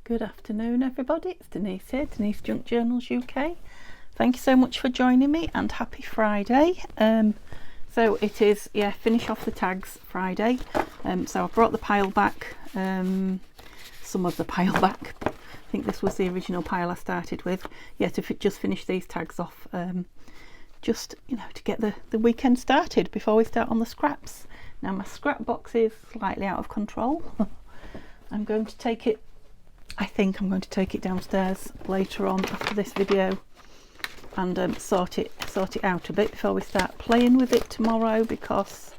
Good afternoon everybody, it's Denise here, Denise Junk Journals UK. Thank you so much for joining me and happy Friday. So it is, finish off the tags Friday. So I've brought the pile back, some of the pile back. I think this was the original pile I started with. Yeah, to just finish these tags off, just, to get the weekend started before we start on the scraps. Now my scrap box is slightly out of control. I'm going to take it, I think I'm going to take it downstairs later on after this video and sort it out a bit before we start playing with it tomorrow, because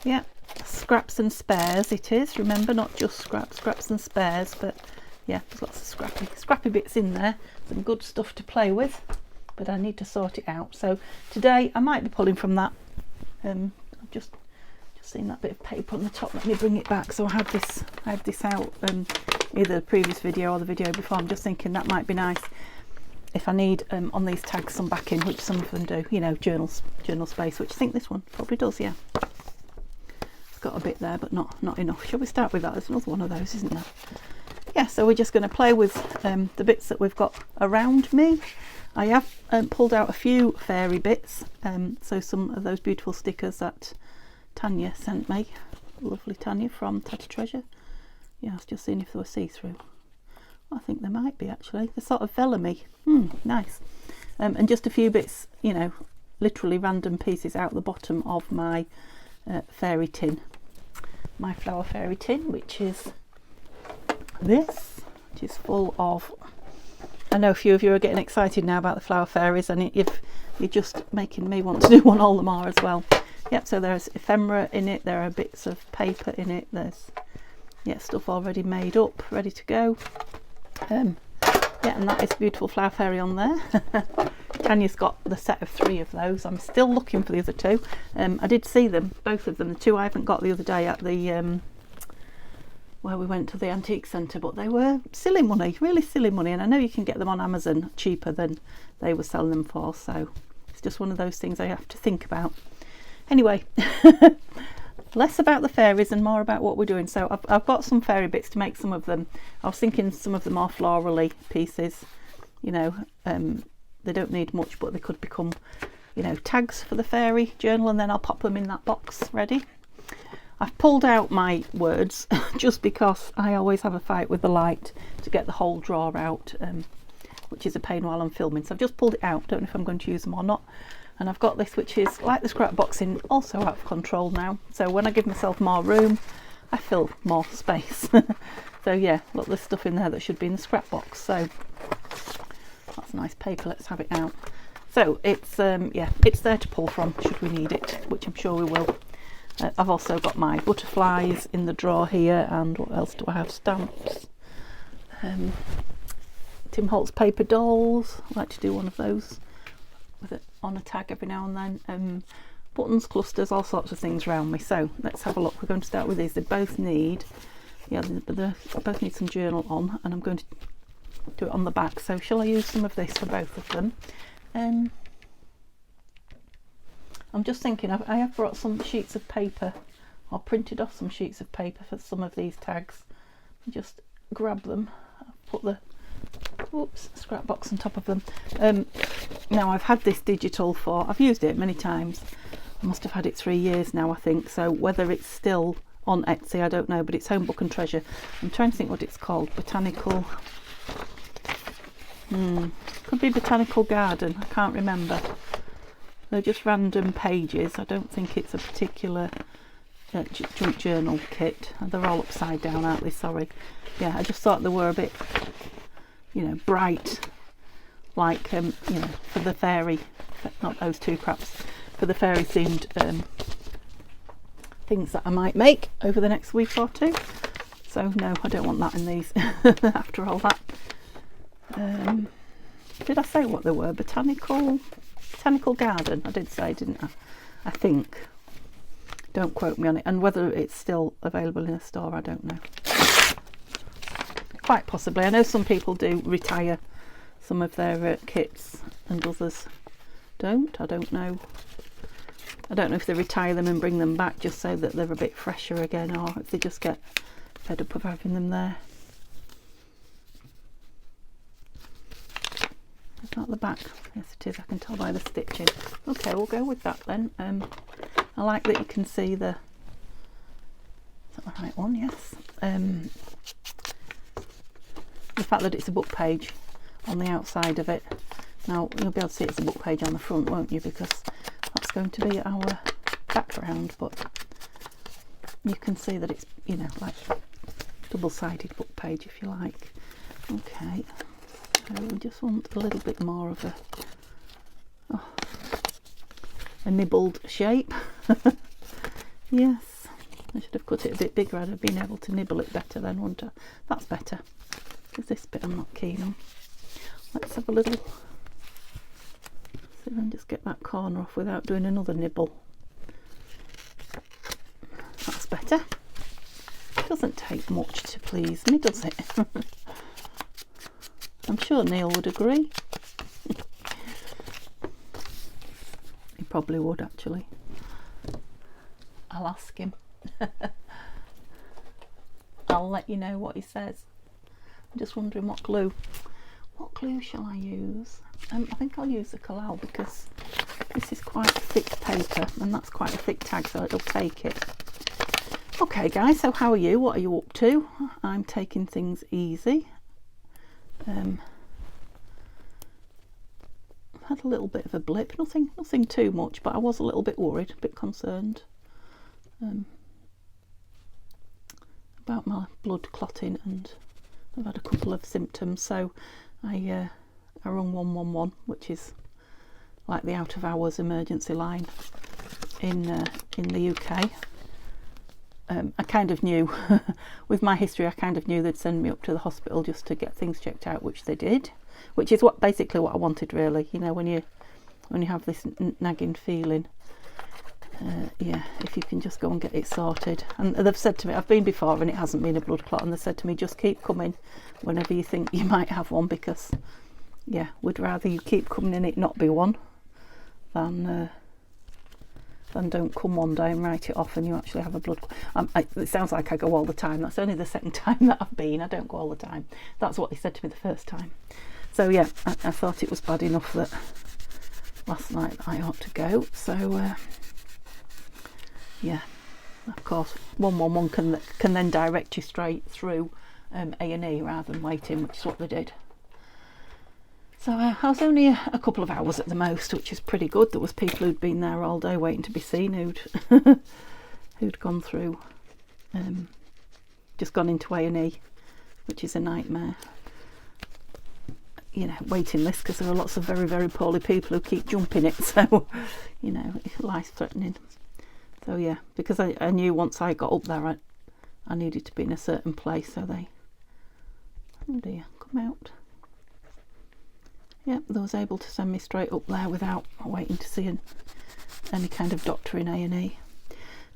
yeah, scraps and spares it is, remember, not just scraps and spares, but yeah, there's lots of scrappy bits in there, some good stuff to play with, but I need to sort it out. So today I might be pulling from that. I've just seen that bit of paper on the top. Let me bring it back. So I had this out either the previous video or the video before. I'm just thinking that might be nice if I need on these tags some backing, which some of them do, journal space, which I think this one probably does. Yeah, it's got a bit there but not enough. Shall we start with that? There's another one of those, isn't there? Yeah, so we're just going to play with the bits that we've got around me. I have pulled out a few fairy bits, so some of those beautiful stickers that Tanya sent me, lovely Tanya from Tatty Treasure. Yeah, I was just seeing if they were see-through. Well, I think they might be actually. They're sort of vellum-y. Nice. And just a few bits, literally random pieces out the bottom of my fairy tin. My flower fairy tin, which is this, which is full of... I know a few of you are getting excited now about the flower fairies, and if you're just making me want to do one all the more as well. Yep, so there's ephemera in it, there are bits of paper in it, there's stuff already made up, ready to go. And that is a beautiful flower fairy on there. Tanya's got the set of 3 of those. I'm still looking for the other 2. I did see them, both of them. The 2 I haven't got the other day at the where we went to the antique centre, but they were silly money, really silly money, and I know you can get them on Amazon cheaper than they were selling them for, so it's just one of those things I have to think about. Anyway, less about the fairies and more about what we're doing. So I've got some fairy bits to make some of them. I was thinking some of them are florally pieces, they don't need much, but they could become, tags for the fairy journal, and then I'll pop them in that box ready. I've pulled out my words just because I always have a fight with the light to get the whole drawer out, which is a pain while I'm filming. So I've just pulled it out. Don't know if I'm going to use them or not. And I've got this, which is like the scrap boxing, also out of control now. So when I give myself more room, I fill more space. So yeah, look, there's stuff in there that should be in the scrap box. So that's nice paper. Let's have it out. So it's it's there to pull from should we need it, which I'm sure we will. I've also got my butterflies in the drawer here, and what else do I have? Stamps. Tim Holtz paper dolls. I like to do one of those with it on a tag every now and then. Buttons, clusters, all sorts of things around me. So let's have a look. We're going to start with these. They both need, they both need some journal on, and I'm going to do it on the back. So shall I use some of this for both of them? I'm just thinking, I have brought some sheets of paper, or printed off some sheets of paper for some of these tags. Just grab them, put the scrap box on top of them. Now I've had this digital I've used it many times. I must have had it 3 years now, I think. So whether it's still on Etsy, I don't know, but it's Home Book and Treasure. I'm trying to think what it's called. Botanical. Could be Botanical Garden. I can't remember. They're just random pages. I don't think it's a particular junk journal kit. They're all upside down, aren't they? Sorry. Yeah, I just thought they were a bit, bright, like, for the fairy, not those 2 craps, for the fairy themed things that I might make over the next week or 2. So no, I don't want that in these after all that. Did I say what they were? Botanical Garden, I did say, didn't I? I think. Don't quote me on it. And whether it's still available in a store, I don't know. Quite possibly. I know some people do retire some of their kits and others don't. I don't know. I don't know if they retire them and bring them back just so that they're a bit fresher again, or if they just get fed up of having them there. Is that the back? Yes it is, I can tell by the stitching. Okay, we'll go with that then. I like that you can see the... Is that the right one? Yes. The fact that it's a book page on the outside of it. Now you'll be able to see it's a book page on the front, won't you, because that's going to be our background, but you can see that it's, you know, like double-sided book page if you like. Okay, so we just want a little bit more of a nibbled shape. Yes, I should have cut it a bit bigger. I'd have been able to nibble it better then, wouldn't I? That's better, because this bit I'm not keen on. Let's have a little, see if I can just get that corner off without doing another nibble. That's better. Doesn't take much to please me, does it? I'm sure Neil would agree. He probably would, actually. I'll ask him. I'll let you know what he says. I'm just wondering what glue shall I use? I think I'll use the collal because this is quite thick paper and that's quite a thick tag, so it'll take it. Okay guys, so how are you? What are you up to? I'm taking things easy. I've had a little bit of a blip, nothing too much, but I was a little bit worried, a bit concerned about my blood clotting, and I've had a couple of symptoms, so I rung 111, which is like the out of hours emergency line in the UK. I kind of knew, with my history, I kind of knew they'd send me up to the hospital just to get things checked out, which they did, which is basically what I wanted, really. You know, when you have this nagging feeling, yeah, if you can just go and get it sorted. And they've said to me, I've been before and it hasn't been a blood clot, and they said to me, just keep coming whenever you think you might have one, because yeah, we'd rather you keep coming and it not be one than don't come one day and write it off and you actually have a blood clot. It sounds like I go all the time. That's only the second time that I've been. I don't go all the time. That's what they said to me the first time. So yeah, I thought it was bad enough that last night I ought to go. So yeah, of course 111 can then direct you straight through A&E rather than waiting, which is what they did. So I was only a couple of hours at the most, which is pretty good. There was people who'd been there all day waiting to be seen, who'd gone through, just gone into A&E, which is a nightmare. You know, waiting list, because there are lots of very, very poorly people who keep jumping it, so, you know, it's life-threatening. So yeah, because I knew once I got up there I needed to be in a certain place, so they, oh dear, come out. Yeah, they was able to send me straight up there without waiting to see any kind of doctor in A&E.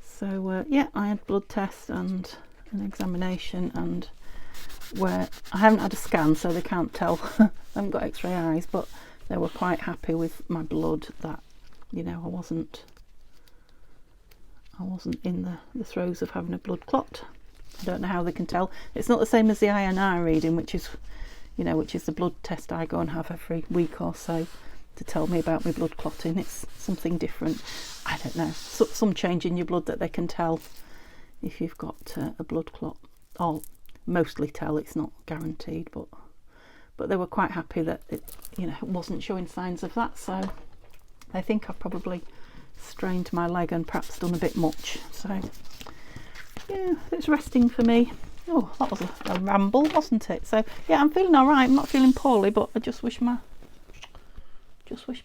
So yeah, I had blood tests and an examination, and where I haven't had a scan, so they can't tell. I haven't got x-ray eyes, but they were quite happy with my blood, that, you know, I wasn't in the throes of having a blood clot. I don't know how they can tell. It's not the same as the INR reading, which is, you know, which is the blood test I go and have every week or so to tell me about my blood clotting. It's something different. I don't know, some change in your blood that they can tell if you've got a blood clot, or mostly tell. It's not guaranteed, but they were quite happy that it, you know, wasn't showing signs of that. So I think I've probably strained my leg and perhaps done a bit much. So yeah, it's resting for me. Oh, that was a ramble, wasn't it? So yeah, I'm feeling all right. I'm not feeling poorly, but I just wish my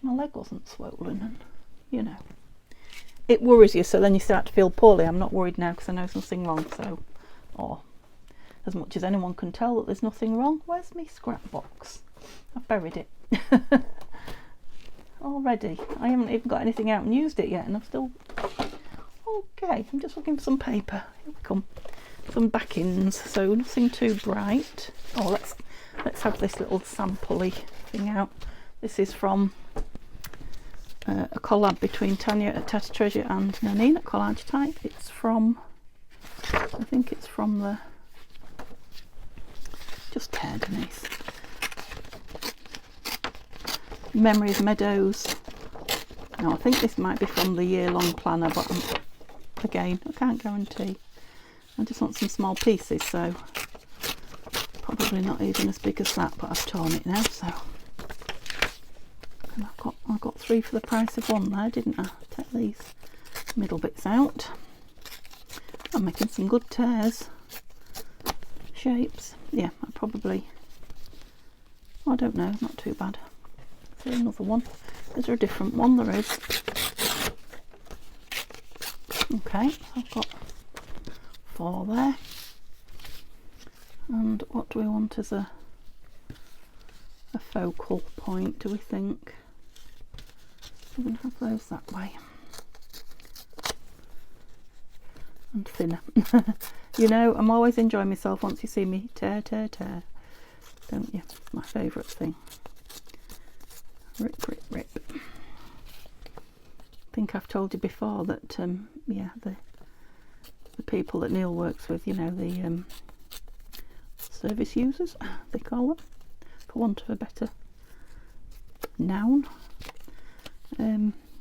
leg wasn't swollen, and you know, it worries you, so then you start to feel poorly. I'm not worried now because I know there's nothing wrong. So, or as much as anyone can tell that there's nothing wrong. Where's my scrap box? I've buried it already. I haven't even got anything out and used it yet, and I'm still okay. I'm just looking for some paper. Here we come. Some backings, so nothing too bright. Oh, let's have this little sample-y thing out. This is from a collab between Tanya at Tatty Treasure and Nanine at Collage Type. It's from, I think it's from the, just tear, Denise. Memories Meadows. Now I think this might be from the year-long planner, but again, I can't guarantee. I just want some small pieces, so probably not even as big as that, but I've torn it now, so. And I got 3 for the price of 1 there, didn't I? Take these middle bits out. I'm making some good tears. Shapes. Yeah, I probably, I don't know, not too bad. Is there another one? Is there a different one? There is. Okay, I've got 4 there. And what do we want as a focal point, do we think? We're going to have those that way. And thinner. You know, I'm always enjoying myself once you see me tear, don't you? It's my favourite thing. Rip. I think I've told you before that, yeah, the people that Neil works with, you know, the service users, they call them, for want of a better noun.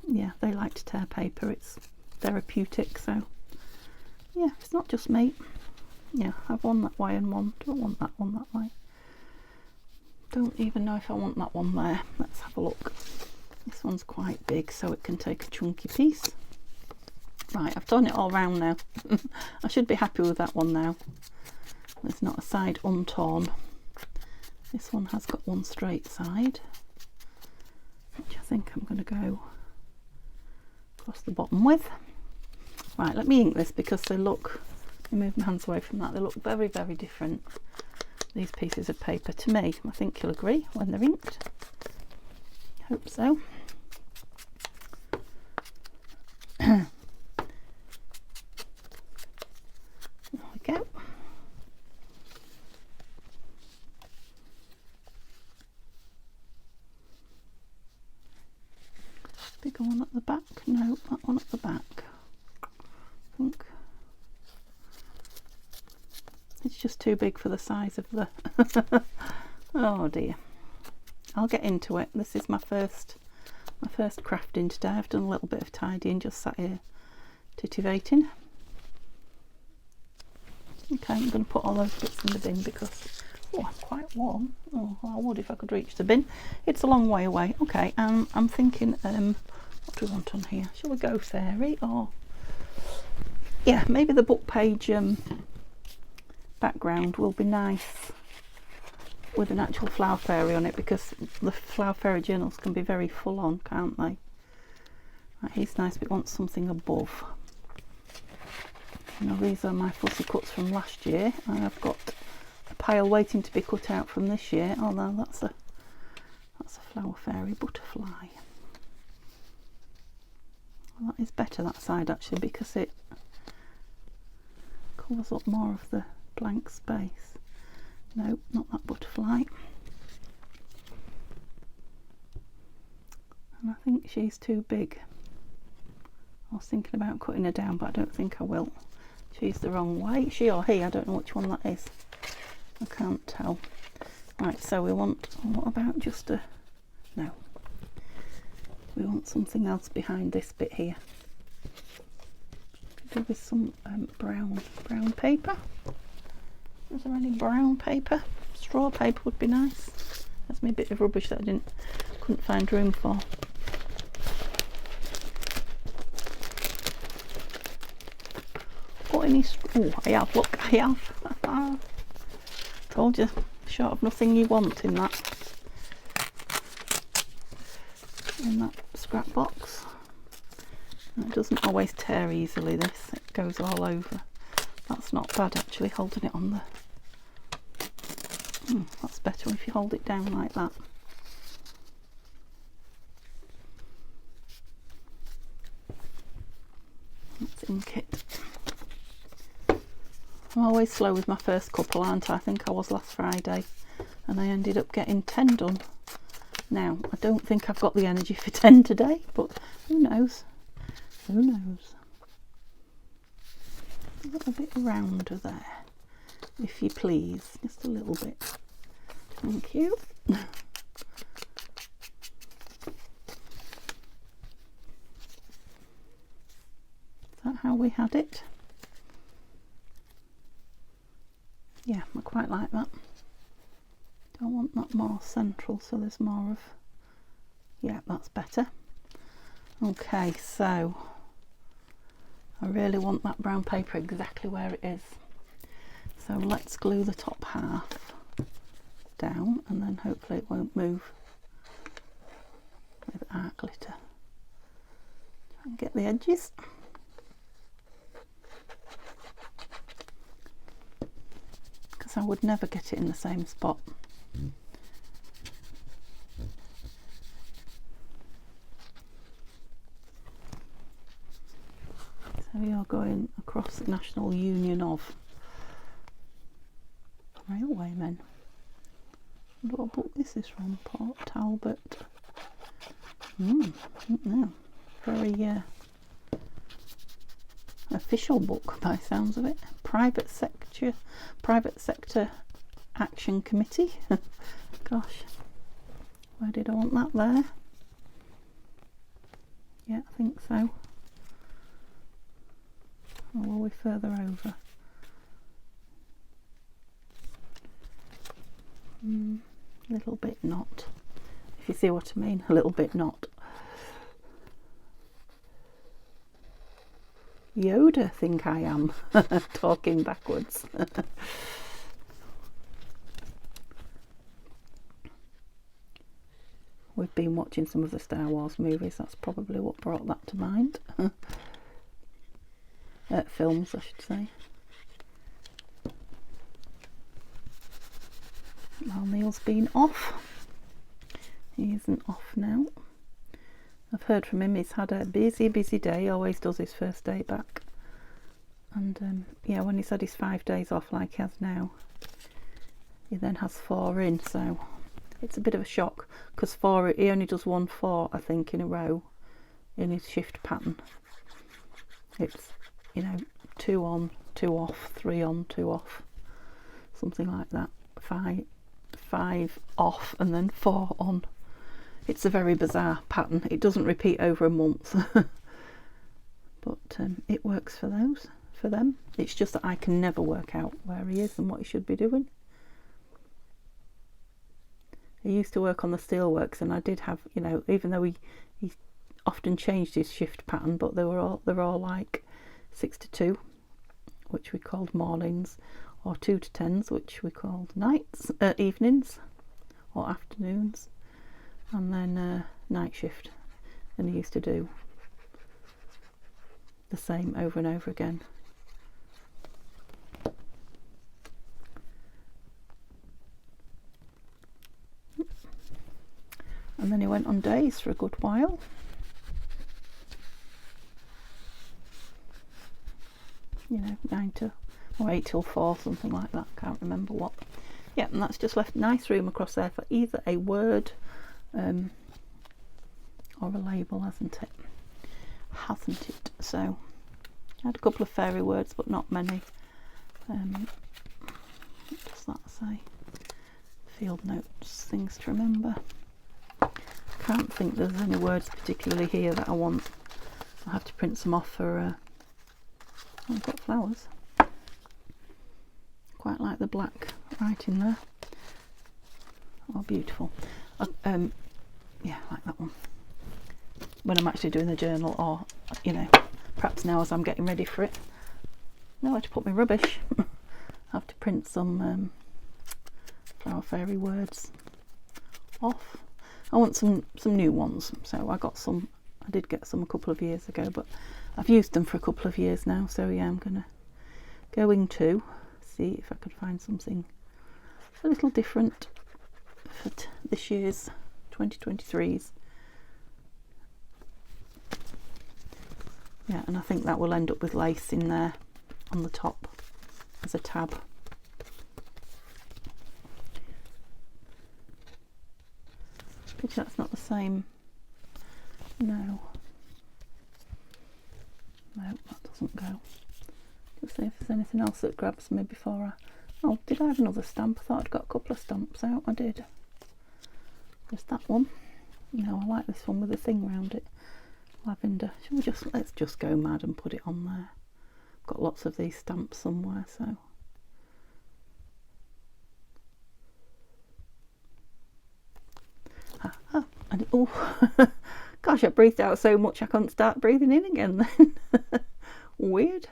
Yeah, they like to tear paper. It's therapeutic, so yeah, it's not just me. Yeah, I've one that way and one, don't want that one that way. Don't even know if I want that one there. Let's have a look. This one's quite big, so it can take a chunky piece. Right, I've done it all round now. I should be happy with that one now. There's not a side untorn. This one has got one straight side, which I think I'm going to go across the bottom with. Right, let me ink this because they look, let me move my hands away from that, they look very, very different, these pieces of paper, to me. I think you'll agree when they're inked. Hope so. There we go. Bigger one at the back? No, that one at the back. I think it's just too big for the size of the oh dear. I'll get into it. This is my first crafting today. I've done a little bit of tidying, just sat here titivating. Okay, I'm going to put all those bits in the bin because, oh, I'm quite warm. Oh, I would if I could reach the bin. It's a long way away. Okay, I'm thinking, what do we want on here? Shall we go fairy, or yeah, maybe the book page background will be nice with an actual flower fairy on it, because the flower fairy journals can be very full on, can't they? Right, he's nice, but it wants something above. Now these are my fussy cuts from last year. I've got a pile waiting to be cut out from this year. Oh no, that's a flower fairy butterfly. Well, that is better, that side, actually, because it covers up more of the blank space. No, not that butterfly. And I think she's too big. I was thinking about cutting her down, but I don't think I will. She's the wrong way. She or he, I don't know which one that is. I can't tell. Right, so we want, what about just a, no. We want something else behind this bit here. Could do with some brown paper. Is there any brown paper? Straw paper would be nice. That's me a bit of rubbish that I couldn't find room for. Got any? Oh, I have. Look, I have. Told you, short of nothing you want in that scrap box. And it doesn't always tear easily. This, it goes all over. That's not bad, actually, holding it on the. That's better if you hold it down like that. Let's ink it. I'm always slow with my first couple, aren't I? I think I was last Friday, and I ended up getting 10 done. Now, I don't think I've got the energy for 10 today, but who knows? Who knows? A little bit rounder there, if you please. Just a little bit. Thank you. while we had it. Yeah, I quite like that. Don't want that more central, so there's more of, yeah, that's better. Okay, so I really want that brown paper exactly where it is. So let's glue the top half down, and then hopefully it won't move with art glitter. Try and get the edges. Because I would never get it in the same spot. So we are going across the National Union of Railwaymen. What book this is from? Port Talbot. I don't know. Very official book by sounds of it. Private sector Action Committee. Gosh, where did I want that there? Yeah, I think so. Or were we further over? Little bit not. If you see what I mean, a little bit not. Yoda, think I am. Talking backwards. We've been watching some of the Star Wars movies, that's probably what brought that to mind. Films, I should say. Well, Neil's been off. He isn't off now. I've heard from him, he's had a busy day, always does his first day back. And yeah, when he's had his 5 days off like he has now, he then has 4 in, so it's a bit of a shock, because he only does 1/4, I think, in a row in his shift pattern. It's, you know, 2 on, 2 off, 3 on, 2 off, something like that. 5 off and then 4 on. It's a very bizarre pattern. It doesn't repeat over a month, but it works for them. It's just that I can never work out where he is and what he should be doing. He used to work on the steelworks, and I did have, you know, even though he often changed his shift pattern, but they were all like 6 to 2, which we called mornings, or 2 to 10s, which we called nights, evenings or afternoons, and then night shift. And he used to do the same over and over again. And then he went on days for a good while. You know, 9 to or 8 till 4, something like that. Can't remember what. Yeah, and that's just left nice room across there for either a word or a label, hasn't it? Hasn't it? So I had a couple of fairy words, but not many. What does that say? Field notes, things to remember. Can't think there's any words particularly here that I want. I'll have to print some off for I've got flowers. Quite like the black writing there. Oh, beautiful. Yeah, I like that one. When I'm actually doing the journal, or, you know, perhaps now as I'm getting ready for it. Nowhere to put my rubbish. I have to print some flower fairy words off. I want some new ones, so I did get some a couple of years ago, but I've used them for a couple of years now, so yeah, I'm going to see if I can find something a little different for this year's 2023's. Yeah, and I think that will end up with lace in there on the top as a tab. Which that's not the same. No, that doesn't go. Just see if there's anything else that grabs me before oh, did I have another stamp? I thought I'd got a couple of stamps out. I did. Just that one. No, I like this one with the thing around it. Lavender. Let's just go mad and put it on there. got lots of these stamps somewhere, so. And oh, gosh, I breathed out so much I couldn't start breathing in again then. Weird.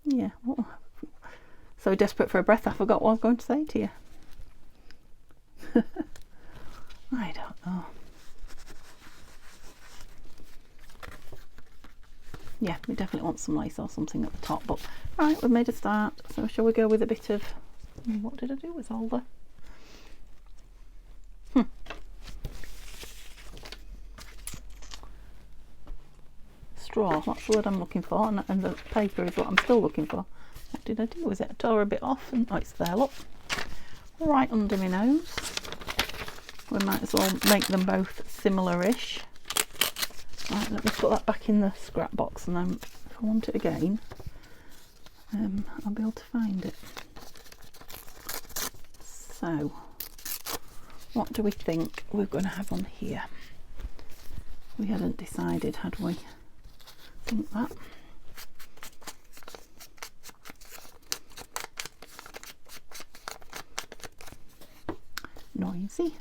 Yeah. So desperate for a breath, I forgot what I was going to say to you. I don't know. Yeah, we definitely want some lace or something at the top, but right, we've made a start. So shall we go with a bit of, what did I do with all the straw? That's the word I'm looking for, and the paper is what I'm still looking for. What did I do with it? I tore a bit off, and oh, it's there, look, right under my nose. We might as well make them both similar-ish. Right, let me put that back in the scrap box, and then if I want it again, I'll be able to find it. So, what do we think we're going to have on here? We hadn't decided, had we? I think that. Noisy.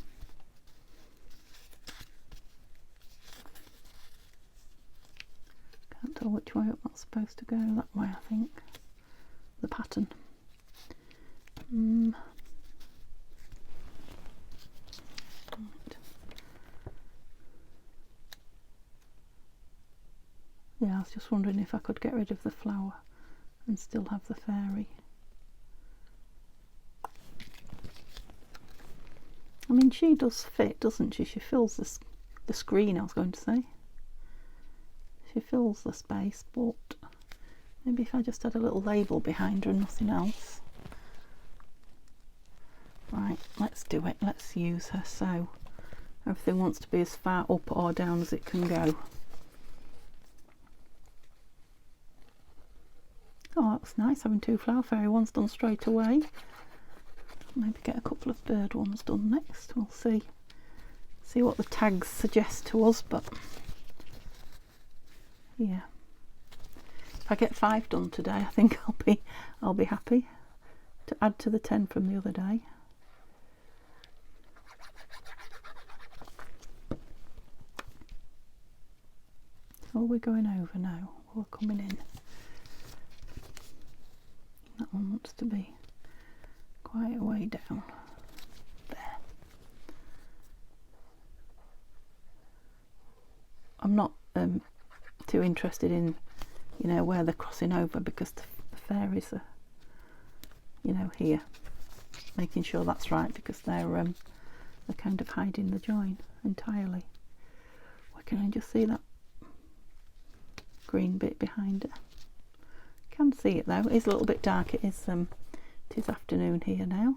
Can't tell which way that's supposed to go. That way, I think. The pattern. Right. Yeah, I was just wondering if I could get rid of the flower and still have the fairy. I mean, she does fit, doesn't she? She fills the screen, I was going to say. She fills the space, but maybe if I just had a little label behind her and nothing else. Right, let's do it. Let's use her. So everything wants to be as far up or down as it can go. Oh, that's nice having two flower fairy ones done straight away. Maybe get a couple of bird ones done next. We'll see what the tags suggest to us, but yeah, if I get 5 done today, I think I'll be happy to add to the 10 from the other day. So we're going over now. We're coming in. That one wants to be quite a way down there. I'm not too interested in, you know, where they're crossing over, because the fairies are, you know, here, making sure that's right, because they're kind of hiding the join entirely. Why can I just see that green bit behind it? Can see it though. It is a little bit dark. It is afternoon here now.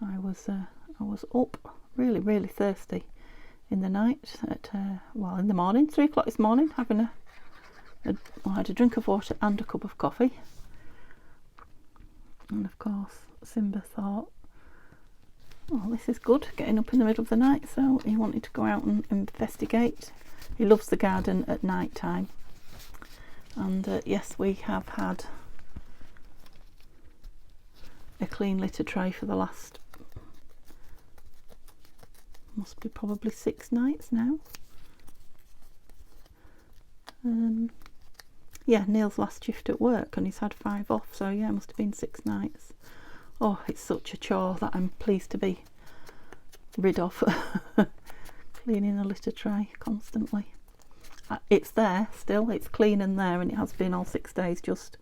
I was up really thirsty in the night at well, in the morning, 3 o'clock this morning, having I had a drink of water and a cup of coffee, and of course Simba thought, oh, this is good, getting up in the middle of the night, so he wanted to go out and investigate. He loves the garden at night time, and yes, we have had a clean litter tray for the last, must be probably 6 nights now. Yeah, Neil's last shift at work, and he's had 5 off, so yeah, it must have been 6 nights. Oh, it's such a chore that I'm pleased to be rid of. Cleaning a litter tray constantly. It's there still, it's clean and there, and it has been all 6 days, just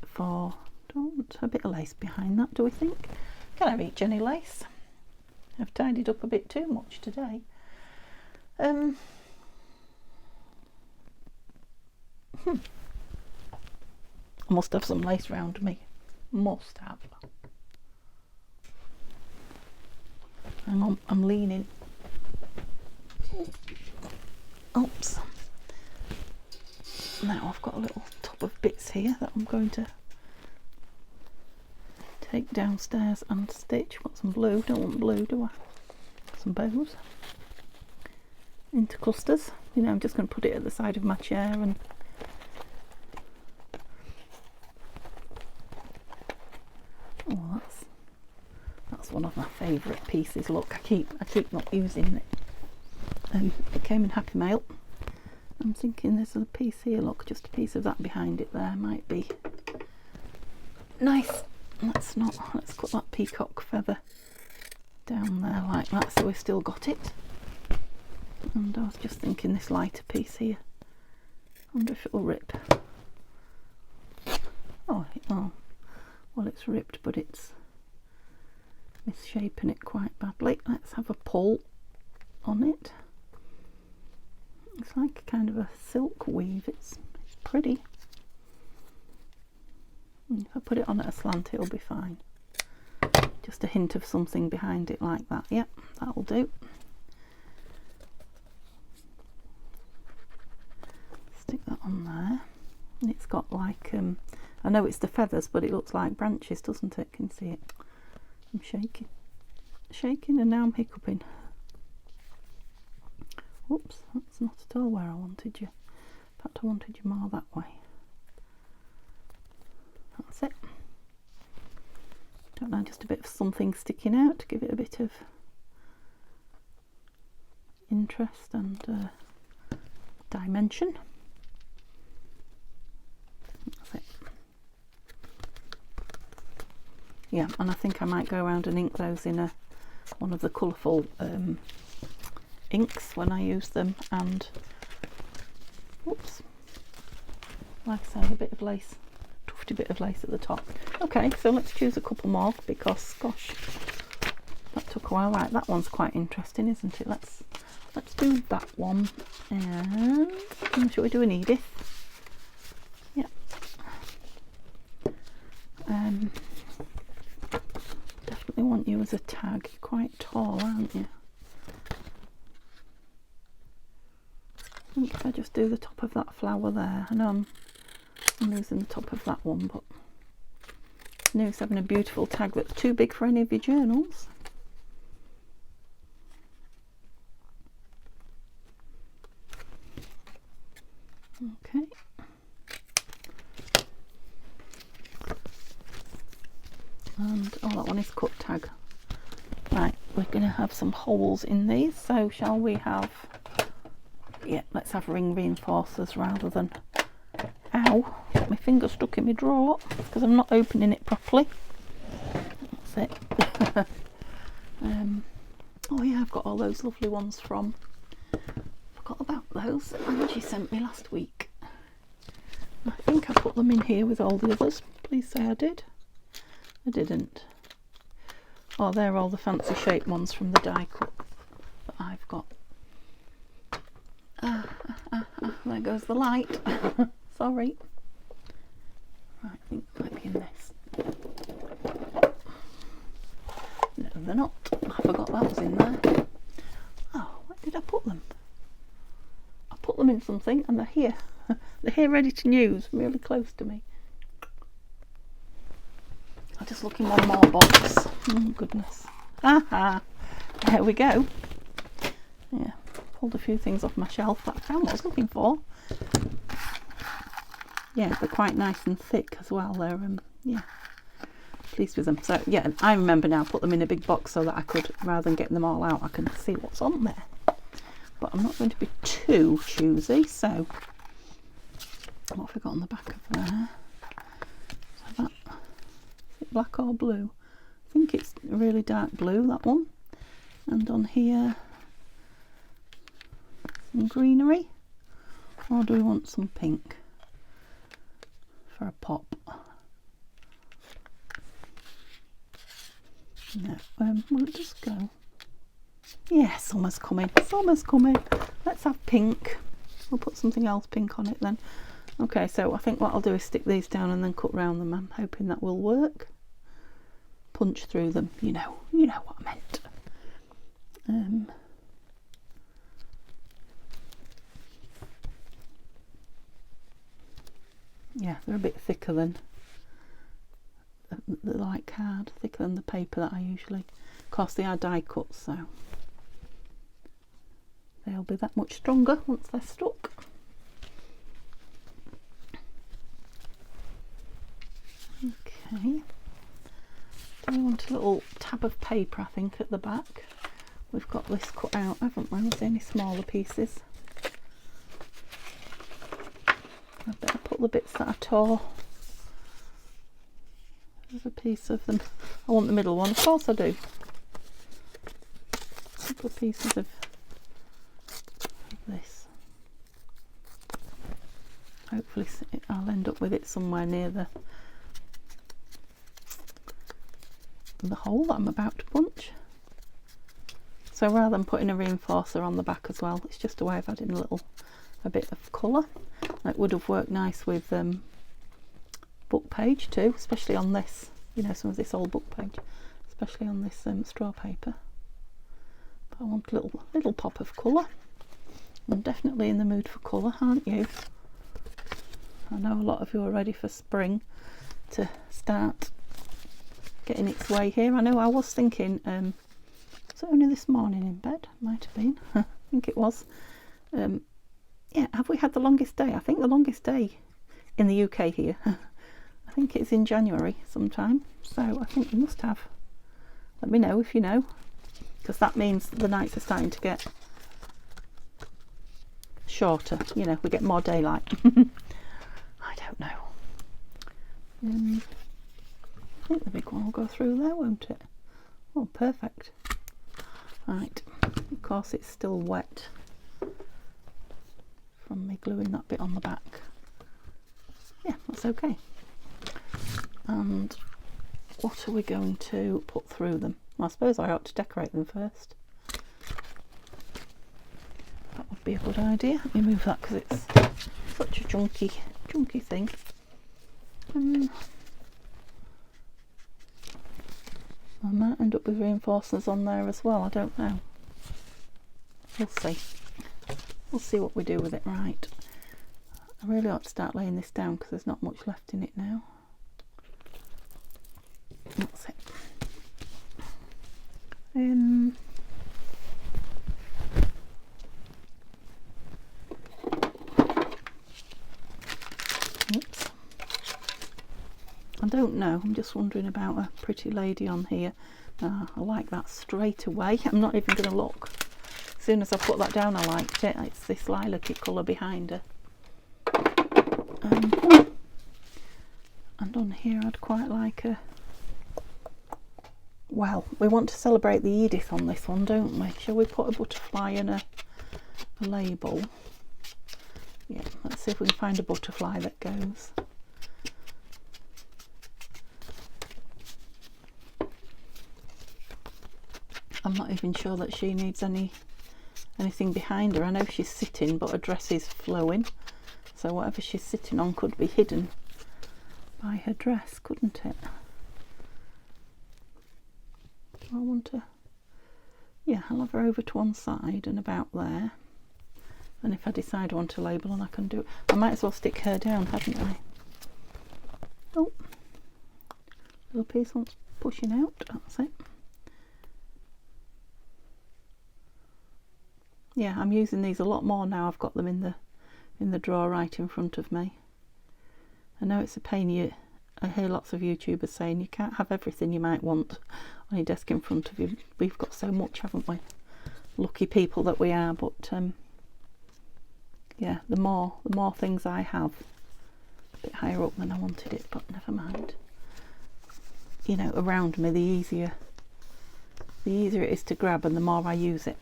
for, don't, a bit of lace behind that, do we think? Can I reach any lace? I've tidied up a bit too much today. I must have some lace round me. Must have. Hang on, I'm leaning. Oops. Now I've got a little tub of bits here that I'm going to take downstairs and stitch. Got some blue, don't want blue, do I? Some bows into clusters. You know, I'm just going to put it at the side of my chair and That's one of my favourite pieces. Look, I keep not using it. It came in Happy Mail. I'm thinking there's a piece here. Look, just a piece of that behind it there might be nice. Let's cut that peacock feather down there like that, so we've still got it. And I was just thinking this lighter piece here. I wonder if it'll rip. Oh, well, it's ripped, but it's misshapen it quite badly. Let's have a pull on it. It's like a kind of a silk weave. It's pretty. If I put it on at a slant, it'll be fine. Just a hint of something behind it like that. Yep, that'll do. Stick that on there. And it's got like, I know it's the feathers, but it looks like branches, doesn't it? Can you see it? I'm shaking and now I'm hiccuping. Whoops, that's not at all where I wanted you. In fact, I wanted you more that way. That's it. Don't know, just a bit of something sticking out to give it a bit of interest and dimension. That's it. Yeah, and I think I might go around and ink those in one of the colourful inks when I use them, and whoops, like I say, a bit of lace, tufty bit of lace at the top. Okay, so let's choose a couple more because gosh, that took a while. Right, that one's quite interesting, isn't it? Let's do that one. And shall we do an Edith? Yeah. Definitely want you as a tag. You're quite tall, aren't you? I think if I just do the top of that flower there, I know I'm losing the top of that one, but News having a beautiful tag that's too big for any of your journals. Okay. And oh, that one is cut tag. Right, we're going to have some holes in these, so shall we have, yeah, let's have ring reinforcers rather than, ow, my finger stuck in my drawer because I'm not opening it properly. That's it. Oh yeah, I've got all those lovely ones from, forgot about those that Angie sent me last week. I think I put them in here with all the others. Please say I did. I didn't. Oh, they're all the fancy shaped ones from the die cut that I've got. There goes the light. Sorry. Right, I think it might be in this. No, they're not. I forgot that was in there. Oh, where did I put them? I put them in something and they're here. They're here ready to use, really close to me. I'll just look in one more box. Oh goodness. Aha! There we go. Yeah, pulled a few things off my shelf, but I found what I was looking for. Yeah, they're quite nice and thick as well. They're yeah, pleased with them. So yeah, I remember now, put them in a big box so that I could, rather than getting them all out, I can see what's on there. But I'm not going to be too choosy, so what have we got on the back of there? So that, is it black or blue? I think it's really dark blue, that one. And on here, some greenery. Or do we want some pink for a pop? No, will it just go? Yeah, summer's coming. Summer's coming. Let's have pink. We'll put something else pink on it then. Okay, so I think what I'll do is stick these down and then cut round them. I'm hoping that will work. Punch through them. You know what I meant. Yeah, they're a bit thicker than the light card, thicker than the paper that I usually. Of course, they are die cut, so they'll be that much stronger once they're stuck. Okay, We want a little tab of paper, I think, at the back. We've got this cut out, haven't we, with any smaller pieces. I better put the bits that I tore. There's a piece of them. I want the middle one, of course I do. A couple of pieces of this. Hopefully I'll end up with it somewhere near the hole that I'm about to punch. So rather than putting a reinforcer on the back as well, it's just a way of adding a bit of colour. It would have worked nice with book page too, especially on this, you know, some of this old book page, especially on this straw paper. But I want a little pop of colour. I'm definitely in the mood for colour, aren't you? I know a lot of you are ready for spring to start getting its way here. I know I was thinking, was it only this morning in bed? Might have been. I think it was. Yeah, have we had the longest day? I think the longest day in the UK here. I think it's in January sometime. So I think we must have. Let me know if you know, because that means the nights are starting to get shorter. You know, we get more daylight. I don't know. I think the big one will go through there, won't it? Oh, perfect. Right, of course it's still wet from me gluing that bit on the back. Yeah, that's okay. And what are we going to put through them? Well, I suppose I ought to decorate them first. That would be a good idea. Let me move that because it's such a chunky thing. I might end up with reinforcers on there as well, I don't know. We'll see. We'll see what we do with it. Right. I really ought to start laying this down because there's not much left in it now. That's it. Oops. I don't know, I'm just wondering about a pretty lady on here. I like that straight away. I'm not even going to look. As soon as I put that down, I liked it. It's this lilac-y colour behind her. And on here I'd quite like a... Well, we want to celebrate the Edith on this one, don't we? Shall we put a butterfly and a label? Yeah, let's see if we can find a butterfly that goes. I'm not even sure that she needs anything behind her. I know she's sitting, but her dress is flowing, so whatever she's sitting on could be hidden by her dress, couldn't it? I want to, yeah, I'll have her over to one side and about there, and if I decide I want to label, and I can do it, I might as well stick her down, hadn't I? Oh, little piece wants pushing out, that's it. Yeah, I'm using these a lot more now. I've got them in the drawer right in front of me. I know it's a pain. I hear lots of YouTubers saying you can't have everything you might want on your desk in front of you. We've got so much, haven't we? Lucky people that we are. But yeah, the more things I have, a bit higher up than I wanted it, but never mind. You know, around me, the easier it is to grab, and the more I use it.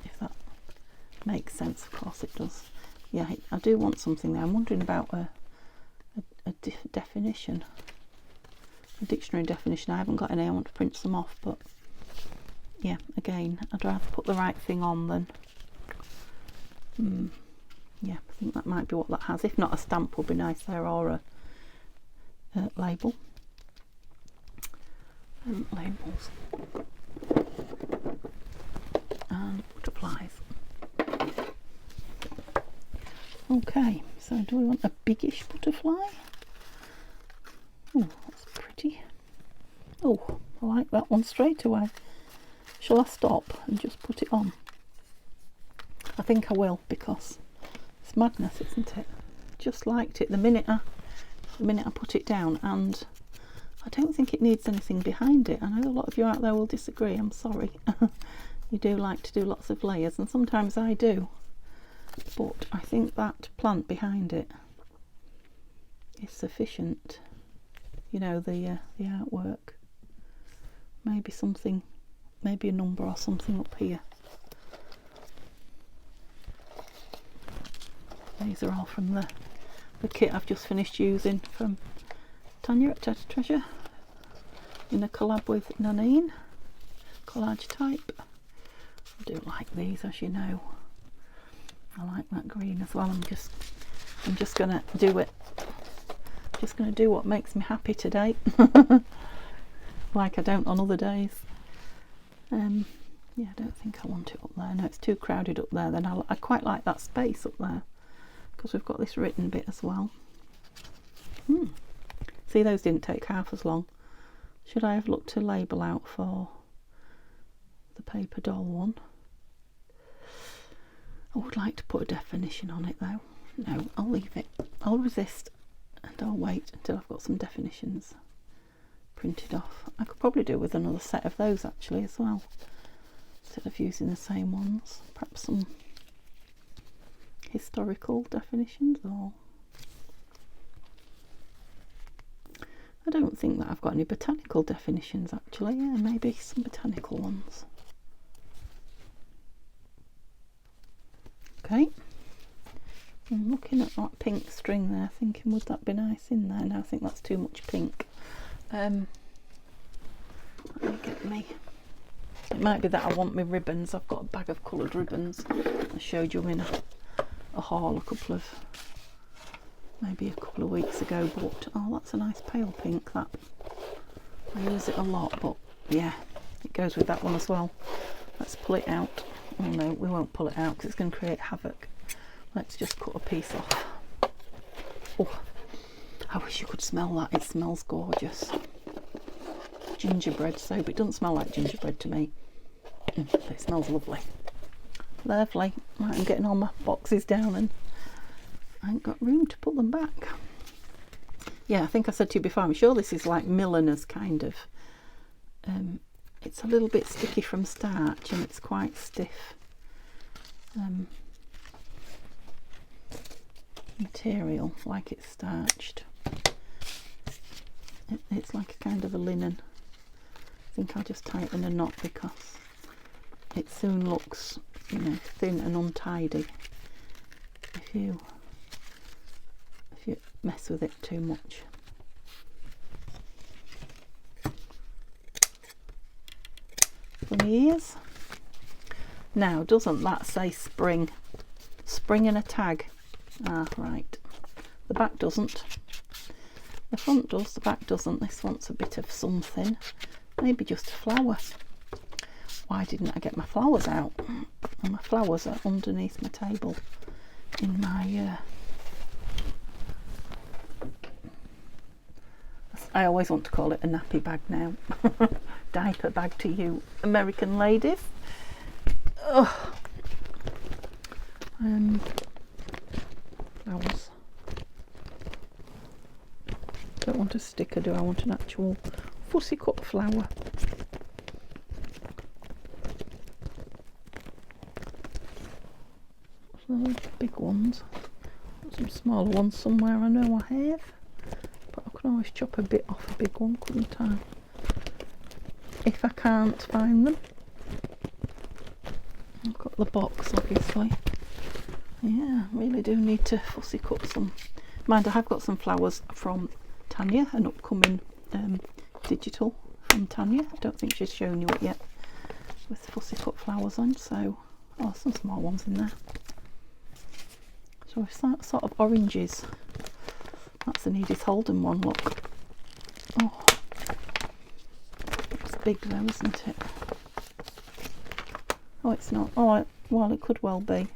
If that makes sense, of course it does. Yeah, I do want something there. I'm wondering about a definition, a dictionary definition. I haven't got any. I want to print some off, but yeah, again, I'd rather put the right thing on than yeah, I think that might be what that has. If not, a stamp would be nice there, or a label. Labels and butterflies. Okay, so do we want a biggish butterfly? Oh, that's pretty. Oh, I like that one straight away. Shall I stop and just put it on? I think I will, because it's madness, isn't it? Just liked it the minute I put it down, and I don't think it needs anything behind it. I know a lot of you out there will disagree, I'm sorry. You do like to do lots of layers, and sometimes I do, but I think that plant behind it is sufficient. You know, the artwork. Maybe something, maybe a number or something up here. These are all from the kit I've just finished using from Tanya at Teddy Treasure in a collab with Nanine, collage type. I do like these, as you know. I like that green as well. I'm just gonna do it. Just gonna do what makes me happy today, like I don't on other days. Yeah, I don't think I want it up there. No, it's too crowded up there. Then I quite like that space up there because we've got this written bit as well. See, those didn't take half as long. Should I have looked a label out for the paper doll one? I would like to put a definition on it though. No, I'll leave it. I'll resist and I'll wait until I've got some definitions printed off. I could probably do with another set of those actually as well, instead of using the same ones. Perhaps some historical definitions, or I don't think that I've got any botanical definitions actually. Yeah, maybe some botanical ones. Okay, I'm looking at that pink string there, thinking would that be nice in there? No, I think that's too much pink. Let me get me. It might be that I want my ribbons. I've got a bag of coloured ribbons. I showed you in a haul maybe a couple of weeks ago. But oh, that's a nice pale pink. That I use it a lot, but yeah, it goes with that one as well. Let's pull it out. Oh no, we won't pull it out because it's going to create havoc. Let's just cut a piece off. Oh, I wish you could smell that. It smells gorgeous. Gingerbread soap. It doesn't smell like gingerbread to me, but it smells lovely. Lovely. Right, I'm getting all my boxes down and I ain't got room to put them back. Yeah, I think I said to you before, I'm sure this is like milliner's kind of. It's a little bit sticky from starch and it's quite stiff material, like it's starched. It's like a kind of a linen. I think I'll just tie it in a knot because it soon looks, you know, thin and untidy if you mess with it too much. For my ears. Now, doesn't that say spring? Spring and a tag. Ah, right. The back doesn't. The front does, the back doesn't. This wants a bit of something. Maybe just a flower. Why didn't I get my flowers out? And my flowers are underneath my table in my I always want to call it a nappy bag now. Diaper bag to you American ladies. Ugh. Flowers. Don't want a sticker, do I? Want an actual fussy cut flower. Those big ones. Got some smaller ones somewhere, I know I have. But I can always chop a bit off a big one, couldn't I? If I can't find them. I've got the box, obviously. Yeah, really do need to fussy cut some. Mind, I have got some flowers from Tanya, an upcoming digital from Tanya. I don't think she's shown you it yet, with fussy cut flowers on. So, oh, some small ones in there. So it's that sort of oranges. That's an Edith Holden one, look. Oh, it's big though, isn't it? Oh, it's not. Oh, well, it could well be.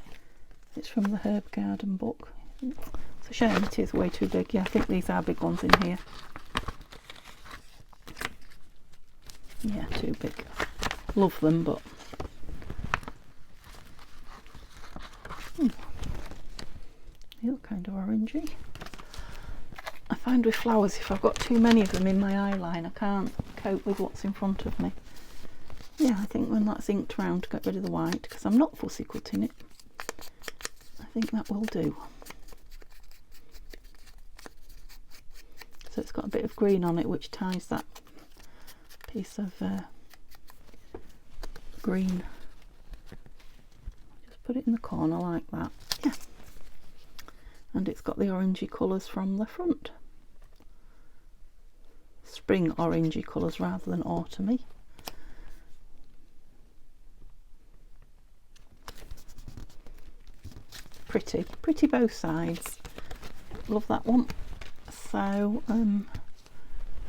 It's from the Herb Garden book. It's a shame it is way too big. Yeah, I think these are big ones in here. Yeah, too big. Love them, but they look kind of orangey. I find with flowers, if I've got too many of them in my eye line, I can't cope with what's in front of me. Yeah, I think when that's inked round to get rid of the white, because I'm not fussy cutting it, I think that will do. So it's got a bit of green on it, which ties that piece of green. Just put it in the corner like that. Yeah. And it's got the orangey colours from the front. Spring orangey colours rather than autumny. Pretty both sides. Love that one. So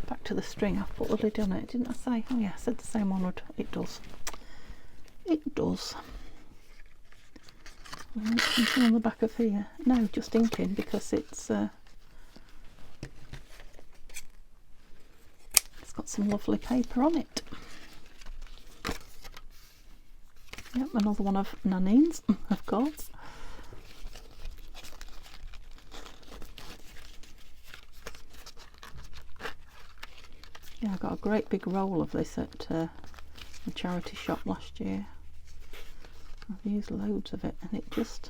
back to the string. I've put the lid on it, didn't I say? Oh yeah, I said the same one would. It does. It does. Something on the back of here. No, just inking, because it's got some lovely paper on it. Yep, another one of Nanine's, of course. Yeah, I got a great big roll of this at a charity shop last year. I've used loads of it, and it just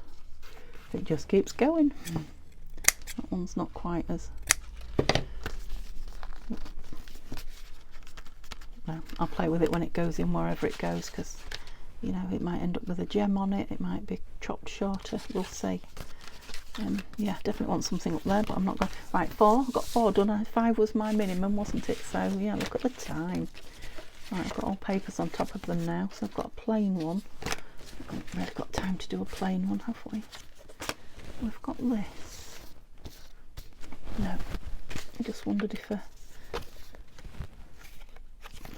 keeps going. That one's not quite as... No, I'll play with it when it goes in wherever it goes, because you know, it might end up with a gem on it, it might be chopped shorter, we'll see. Yeah, definitely want something up there, but I'm not going... Right, 4, I've got 4 done. 5 was my minimum, wasn't it? So yeah, look at the time. Right, I've got all papers on top of them now, so I've got a plain one. We've really got time to do a plain one, have we? We've got this. No, I just wondered if that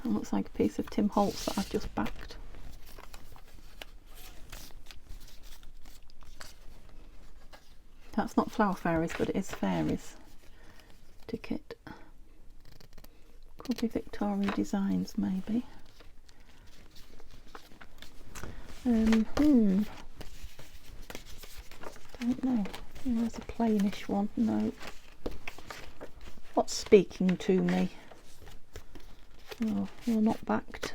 looks like a piece of Tim Holtz that I've just backed. That's not Flower Fairies, but it is Fairies ticket. Could be Victoria Designs, maybe. Don't know. There's a plainish one. No. What's speaking to me? Oh, you're not backed.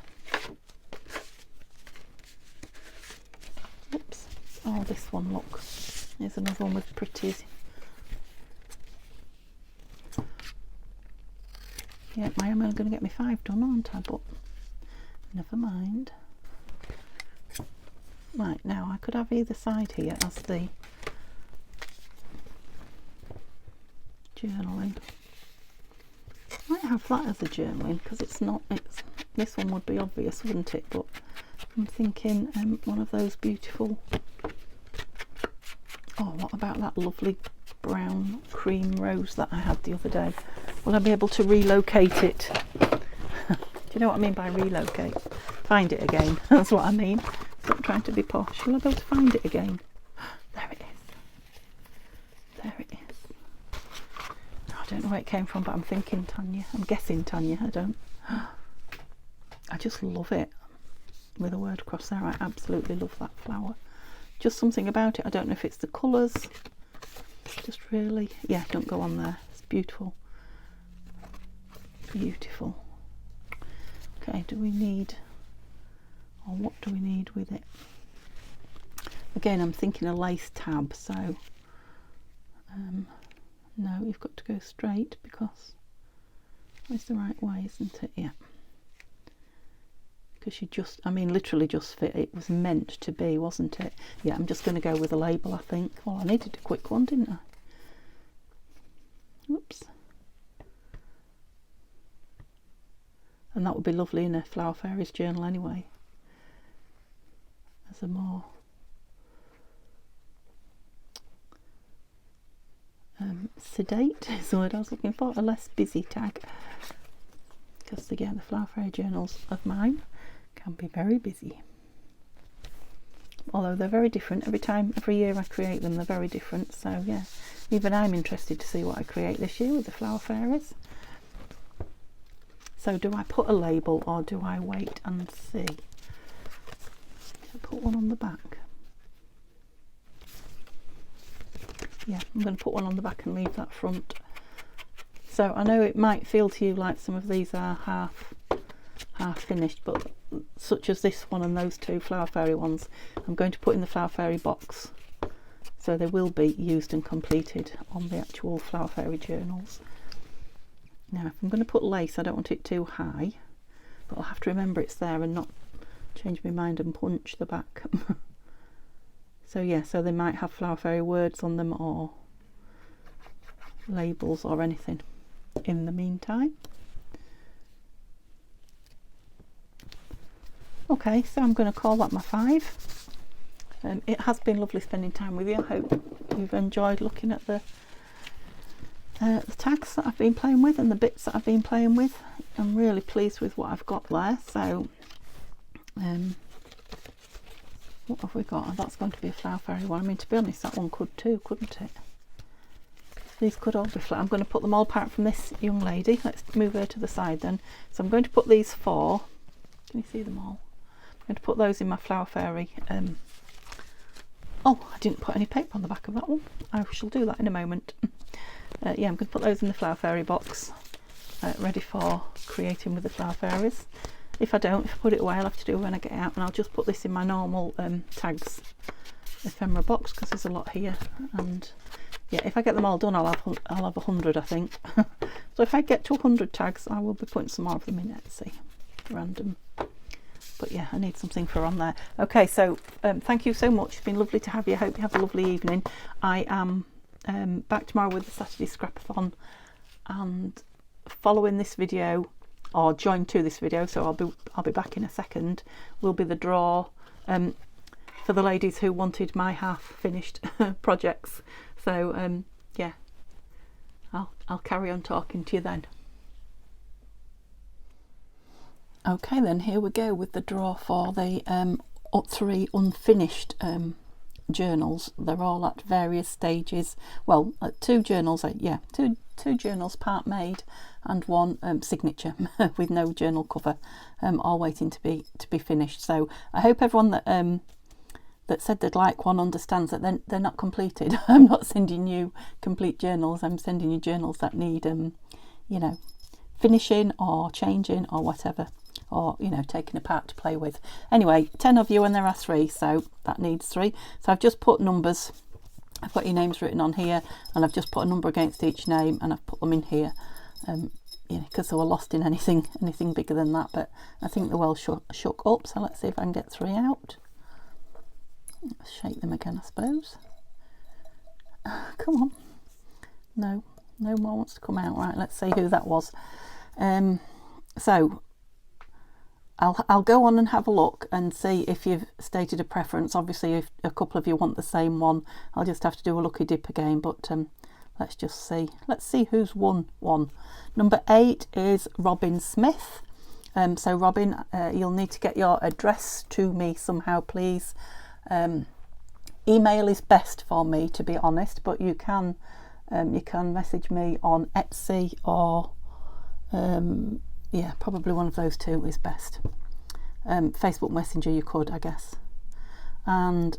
Oops. Oh, this one, look. Here's another one with pretties. Yeah, I'm only going to get me 5 done, aren't I? But never mind. Right, now I could have either side here as the journaling. I might have that as a journaling, because it's not. This one would be obvious, wouldn't it? But I'm thinking one of those beautiful. Oh, what about that lovely brown cream rose that I had the other day? Will I be able to relocate it? Do you know what I mean by relocate? Find it again. That's what I mean. Stop trying to be posh. Will I be able to find it again? There it is. There it is. I don't know where it came from, but I'm thinking Tanya. I'm guessing Tanya. I don't. I just love it. With a word across there, I absolutely love that flower. Just something about it. I don't know if it's the colours. Just really, yeah, don't go on there. It's beautiful. Beautiful. Okay, do we need, or what do we need with it? Again, I'm thinking a lace tab, so no, you've got to go straight, because it's the right way, isn't it? Yeah. Because you just, I mean, literally just fit. It was meant to be, wasn't it? Yeah, I'm just going to go with a label, I think. Well, I needed a quick one, didn't I? Whoops. And that would be lovely in a Flower Fairies journal anyway. As a more sedate is the word I was looking for, a less busy tag. Because again, the Flower Fairy journals of mine can be very busy, although they're very different. Every year I create them, they're very different. So yeah, even I'm interested to see what I create this year with the Flower Fairies. So do I put a label, or do I wait and see? I'll put one on the back. Yeah, I'm going to put one on the back and leave that front So I know it might feel to you like some of these are half finished, but such as this one and those two Flower Fairy ones, I'm going to put in the Flower Fairy box, so they will be used and completed on the actual Flower Fairy journals. Now if I'm going to put lace, I don't want it too high, but I'll have to remember it's there and not change my mind and punch the back. So yeah, so they might have Flower Fairy words on them or labels or anything in the meantime. Okay, so I'm going to call that my 5. It has been lovely spending time with you. I hope you've enjoyed looking at the tags that I've been playing with and the bits that I've been playing with. I'm really pleased with what I've got there. So what have we got? That's going to be a Flower Fairy one. I mean, to be honest, that one could too, couldn't it? These could all be flat. I'm going to put them all apart from this young lady. Let's move her to the side then. So I'm going to put these 4. Can you see them all? I'm going to put those in my Flower Fairy. Oh, I didn't put any paper on the back of that one. I shall do that in a moment. Yeah, I'm going to put those in the Flower Fairy box, ready for creating with the Flower Fairies. If I put it away, I'll have to do it when I get out, and I'll just put this in my normal tags ephemera box, because there's a lot here. And yeah, if I get them all done, I'll have 100, I think. So if I get to 100 tags, I will be putting some more of them in Etsy, random. But yeah, I need something for on there. Okay, so thank you so much. It's been lovely to have you. I hope you have a lovely evening. I am back tomorrow with the Saturday Scrapathon, and following this video, or joined to this video, so I'll be back in a second, will be the draw for the ladies who wanted my half finished projects. So yeah, I'll carry on talking to you then. Okay then, here we go with the draw for the 3 unfinished journals. They're all at various stages. Well, 2 journals, yeah, two journals part made and 1 signature with no journal cover, all waiting to be finished. So I hope everyone that said they'd like one understands that they're not completed. I'm not sending you complete journals. I'm sending you journals that need you know, finishing or changing or whatever, or you know, taking apart to play with. Anyway, 10 of you and there are 3, so that needs 3. So I've just put numbers. I've got your names written on here, and I've just put a number against each name, and I've put them in here, you know, because they were lost in anything bigger than that. But I think they're well shook up. So let's see if I can get 3 out. Let's shake them again, I suppose. Come on. No more wants to come out. Right, let's see who that was. So I'll go on and have a look and see if you've stated a preference. Obviously, if a couple of you want the same one, I'll just have to do a lucky dip again. But let's just see. Let's see who's won one. Number 8 is Robin Smith. So Robin, you'll need to get your address to me somehow, please. Email is best for me, to be honest, but you can message me on Etsy or yeah, probably one of those 2 is best. Facebook Messenger you could, I guess. And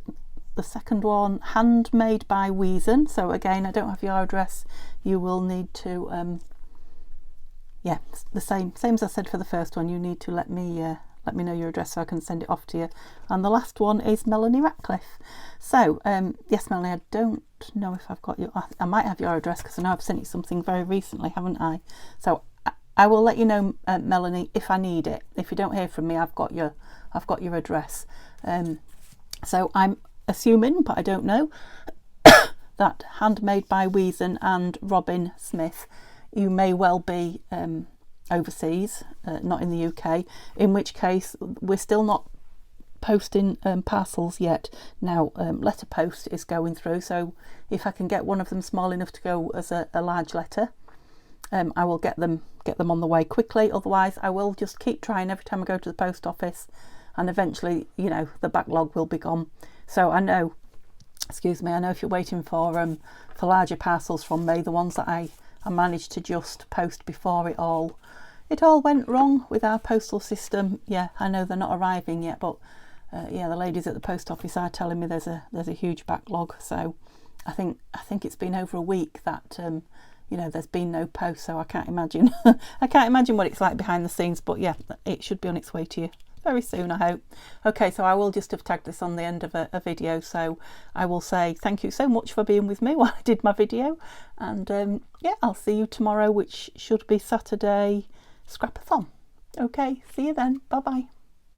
the second one, handmade by Weason. So again, I don't have your address. You will need to yeah, the same as I said for the first one. You need to let me know your address so I can send it off to you. And the last one is Melanie Ratcliffe. So yes, Melanie, I don't know if I've got your, I might have your address, because I know I've sent you something very recently, haven't I? So I will let you know, Melanie, if I need it. If you don't hear from me, I've got your address. So I'm assuming, but I don't know, that Handmade by Weason and Robin Smith, you may well be overseas, not in the UK, in which case we're still not posting parcels yet. Now letter post is going through, so if I can get one of them small enough to go as a large letter, I will get them on the way quickly. Otherwise I will just keep trying every time I go to the post office, and eventually, you know, the backlog will be gone. So I know, excuse me, I know if you're waiting for larger parcels from me, the ones that I managed to just post before it all went wrong with our postal system. Yeah, I know they're not arriving yet, but yeah, the ladies at the post office are telling me there's a huge backlog. So I think it's been over a week that you know, there's been no post, so I can't imagine I can't imagine what it's like behind the scenes. But yeah, it should be on its way to you very soon, I hope. Okay, so I will just have tagged this on the end of a video, so I will say thank you so much for being with me while I did my video, and yeah, I'll see you tomorrow, which should be Saturday Scrapathon. Okay, see you then. Bye bye.